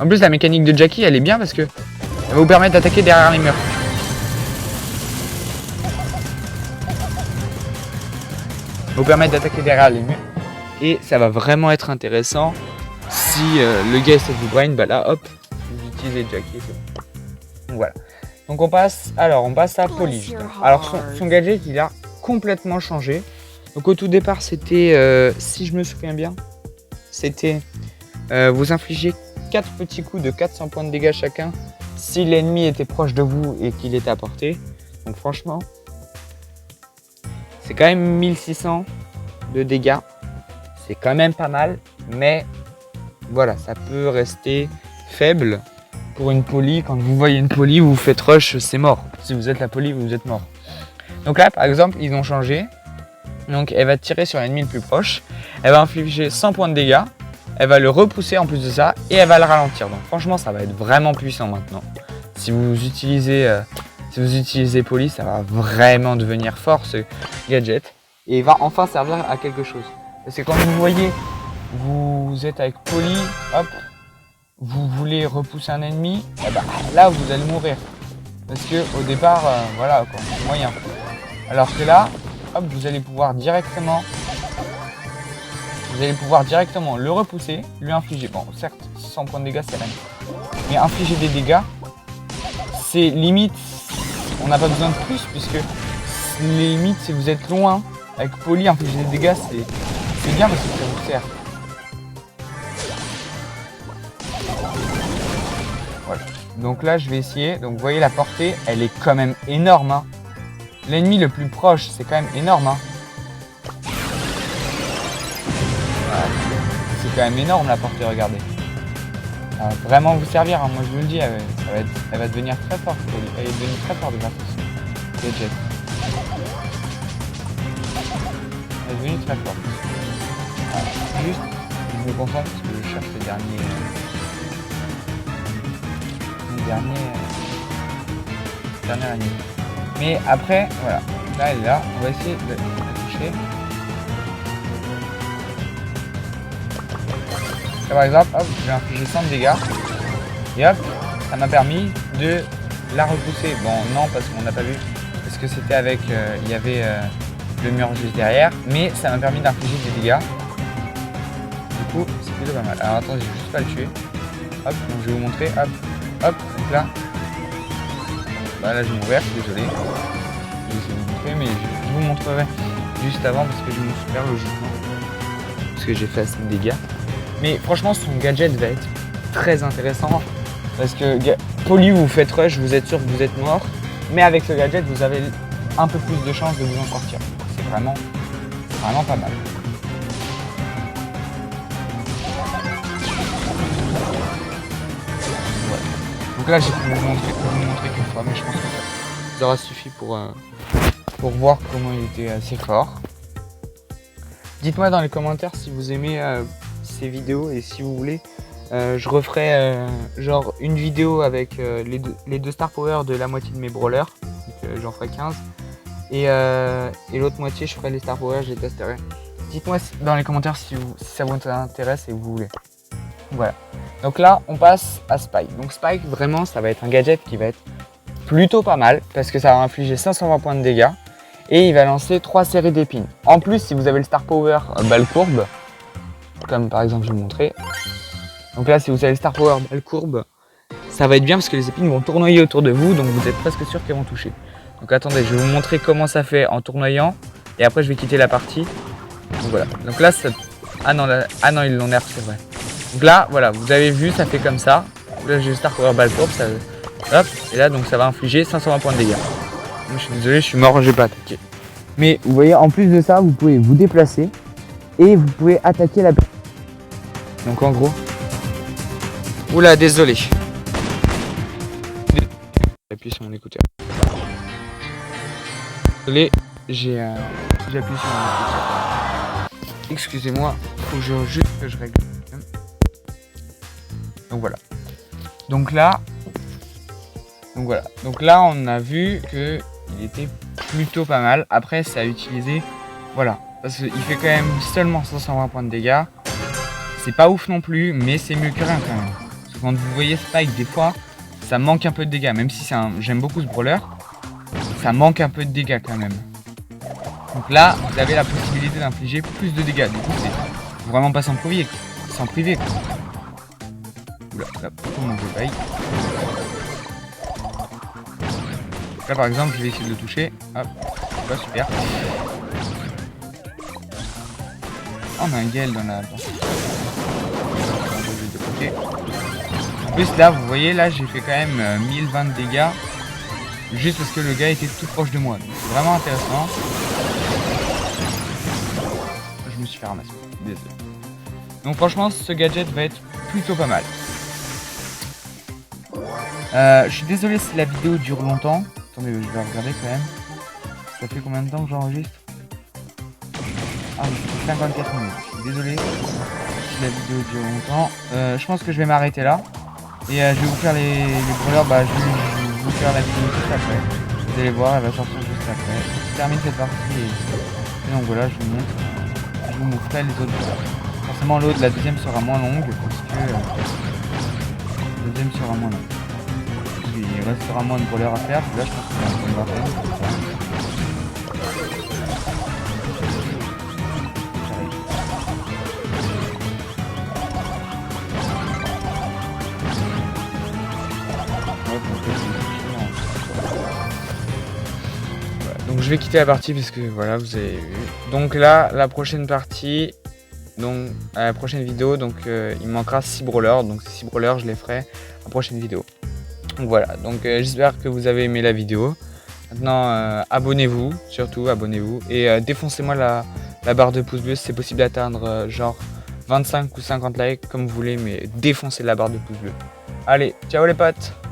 En plus, la mécanique de Jackie, elle est bien parce que elle va vous permettre d'attaquer derrière les murs. Et ça va vraiment être intéressant si le gars essaie de vous brain, bah là, hop, vous utilisez Jackie. Donc voilà. Donc on passe à Polly. Alors son gadget, il a complètement changé. Donc au tout départ, c'était, si je me souviens bien, c'était vous infliger 4 petits coups de 400 points de dégâts chacun si l'ennemi était proche de vous et qu'il était à portée. Donc franchement, c'est quand même 1600 de dégâts. C'est quand même pas mal, mais voilà, ça peut rester faible pour une Polly. Quand vous voyez une Polly, vous faites rush, c'est mort. Si vous êtes la Polly, vous êtes mort. Donc là, par exemple, ils ont changé. Donc elle va tirer sur l'ennemi le plus proche. Elle va infliger 100 points de dégâts. Elle va le repousser en plus de ça. Et elle va le ralentir. Donc franchement, ça va être vraiment puissant maintenant. Si vous utilisez Polly, ça va vraiment devenir fort ce gadget. Et il va enfin servir à quelque chose. Parce que quand vous voyez, vous êtes avec Polly, hop, vous voulez repousser un ennemi, et bah, là vous allez mourir. Parce que au départ, voilà quoi, moyen. Alors que là, hop, vous allez pouvoir directement le repousser, lui infliger. Bon, certes, 100 points de dégâts, c'est rien. Mais infliger des dégâts, c'est limite, on n'a pas besoin de plus, puisque les limites, si vous êtes loin, avec Polly, infliger des dégâts, c'est bien parce que ça vous sert. Voilà. Donc là, je vais essayer. Donc vous voyez, la portée, elle est quand même énorme. Hein. L'ennemi le plus proche, c'est quand même énorme. Hein. Voilà. C'est quand même énorme la portée, regardez. Ça va vraiment vous servir, hein. Moi je vous le dis, elle va devenir très forte. Elle est devenue très forte grâce à ce gadget. Elle est devenue très forte. Voilà. Juste, je me concentre parce que je cherche le dernier anime. Mais après, voilà. Là, elle est là. On va essayer de la toucher. Là, par exemple, hop, j'ai infligé 100 de dégâts. Et hop, ça m'a permis de la repousser. Bon, non, parce qu'on n'a pas vu. Parce que c'était avec... il y avait le mur juste derrière. Mais ça m'a permis d'infliger des dégâts. Du coup, c'est plutôt pas mal. Alors, attends, je vais juste pas le tuer. Hop, donc je vais vous montrer. Hop, hop, donc là. Bah, là, je vais m'ouvrir, désolé. Je vais essayer de vous montrer, mais je vous montrerai juste avant parce que je m'en souviens logiquement. Parce que j'ai fait assez de dégâts. Mais franchement, son gadget va être très intéressant. Parce que Poly, vous faites rush, vous êtes sûr que vous êtes mort. Mais avec ce gadget, vous avez un peu plus de chances de vous en sortir. C'est vraiment pas mal. Voilà. Donc là, j'ai pu vous montrer qu'une fois, mais je pense que ça aura suffi pour voir comment il était assez fort. Dites-moi dans les commentaires si vous aimez ces vidéos et si vous voulez, je referai genre une vidéo avec les deux Star Power de la moitié de mes brawlers, donc j'en ferai 15, et l'autre moitié je ferai les Star Power, je les testerai. Dites-moi dans les commentaires si ça vous intéresse et vous voulez. Voilà. Donc là, on passe à Spike. Donc Spike, vraiment, ça va être un gadget qui va être plutôt pas mal parce que ça va infliger 520 points de dégâts et il va lancer 3 séries d'épines. En plus, si vous avez le Star Power balle courbe, comme par exemple je vais vous montrer. Donc là, si vous avez le Star Power balle courbe, ça va être bien parce que les épines vont tournoyer autour de vous, donc vous êtes presque sûr qu'elles vont toucher. Donc attendez, je vais vous montrer comment ça fait en tournoyant et après je vais quitter la partie. Donc voilà. Donc là, ça... ah non, ils l'ont nerf, c'est vrai. Donc là, voilà, vous avez vu, ça fait comme ça. Là, j'ai le Star Power balle courbe, ça... hop, et là, donc ça va infliger 520 points de dégâts. Moi, je suis désolé, je suis mort, j'ai pas attaqué. Mais vous voyez, en plus de ça, vous pouvez vous déplacer et vous pouvez attaquer la personne. Donc en gros... Oula, désolé. J'appuie sur mon écouteur. Désolé, j'ai appuyé sur mon écouteur. Excusez-moi, faut juste que je règle. Donc voilà. Donc là, on a vu que il était plutôt pas mal. Après, c'est à utiliser. Voilà, parce qu'il fait quand même seulement 520 points de dégâts. C'est pas ouf non plus, mais c'est mieux que rien quand même. Parce que quand vous voyez Spike, des fois, ça manque un peu de dégâts. Même si j'aime beaucoup ce brawler, ça manque un peu de dégâts quand même. Donc là, vous avez la possibilité d'infliger plus de dégâts. Du coup, c'est vraiment pas s'en priver. Oula, là, pour mon détail. Là, par exemple, je vais essayer de le toucher. Hop, voilà, super. Oh, on a un Gale dans la partie. En plus, là, vous voyez, là, j'ai fait quand même 1020 de dégâts. Juste parce que le gars était tout proche de moi. Donc, c'est vraiment intéressant. Je me suis fait ramasser. Désolé. Donc, franchement, ce gadget va être plutôt pas mal. Je suis désolé si la vidéo dure longtemps. Attendez, je vais regarder quand même. Ça fait combien de temps que j'enregistre? Ah, ça fait 54 minutes. Je suis désolé si la vidéo dure longtemps. Je pense que je vais m'arrêter là. Et je vais vous faire les brawlers. Bah, je vais vous faire la vidéo juste après. Vous allez voir, elle va sortir juste après. Je termine cette partie et donc voilà, je vous montre. Je vous montrerai les autres brawlers. Forcément, la deuxième sera moins longue parce que la deuxième sera moins longue. Il restera moins de brawlers à faire. Là, je pense que ça va faire. Donc je vais quitter la partie parce que voilà, vous avez vu. Donc là, la prochaine partie, donc à la prochaine vidéo. Donc il me manquera 6 brawlers, donc ces 6 brawlers je les ferai à la prochaine vidéo. Donc voilà, donc j'espère que vous avez aimé la vidéo. Maintenant abonnez-vous, surtout abonnez-vous, et défoncez-moi la barre de pouce bleu si c'est possible d'atteindre genre 25 ou 50 likes comme vous voulez, mais défoncez la barre de pouce bleu. Allez, ciao les potes!